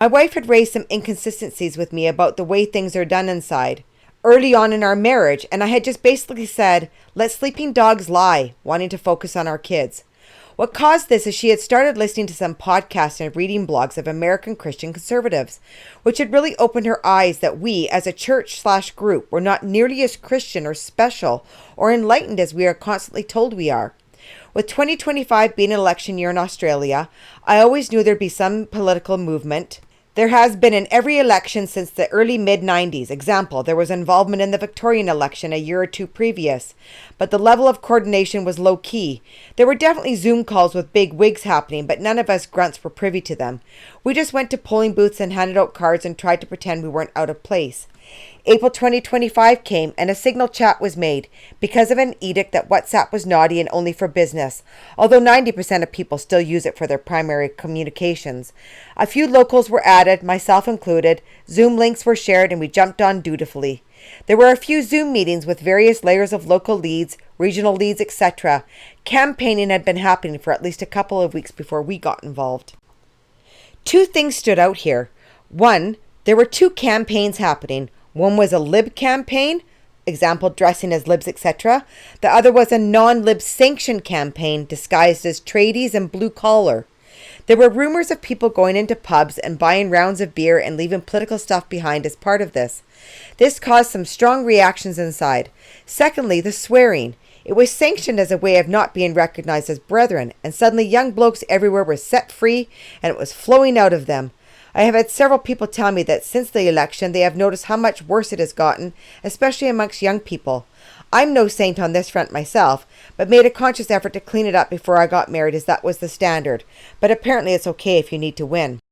My wife had raised some inconsistencies with me about the way things are done inside early on in our marriage, and I had just basically said, let sleeping dogs lie, wanting to focus on our kids. What caused this is she had started listening to some podcasts and reading blogs of American Christian conservatives, which had really opened her eyes that we, as a church/group, were not nearly as Christian or special or enlightened as we are constantly told we are. With 2025 being an election year in Australia, I always knew there'd be some political movement. There has been in every election since the early mid-90s. Example, there was involvement in the Victorian election a year or two previous, but the level of coordination was low-key. There were definitely Zoom calls with big wigs happening, but none of us grunts were privy to them. We just went to polling booths and handed out cards and tried to pretend we weren't out of place. April 2025 came and a signal chat was made because of an edict that WhatsApp was naughty and only for business, although 90% of people still use it for their primary communications. A few locals were added, myself included, Zoom links were shared, and we jumped on dutifully. There were a few Zoom meetings with various layers of local leads, regional leads, etc. Campaigning had been happening for at least a couple of weeks before we got involved. Two things stood out here. One, there were two campaigns happening. One was a Lib campaign, example dressing as Libs, etc. The other was a non-Lib sanctioned campaign disguised as tradies and blue collar. There were rumors of people going into pubs and buying rounds of beer and leaving political stuff behind as part of this. This caused some strong reactions inside. Secondly, the swearing. It was sanctioned as a way of not being recognized as brethren, and suddenly young blokes everywhere were set free and it was flowing out of them. I have had several people tell me that since the election they have noticed how much worse it has gotten, especially amongst young people. I'm no saint on this front myself, but made a conscious effort to clean it up before I got married as that was the standard. But apparently it's okay if you need to win.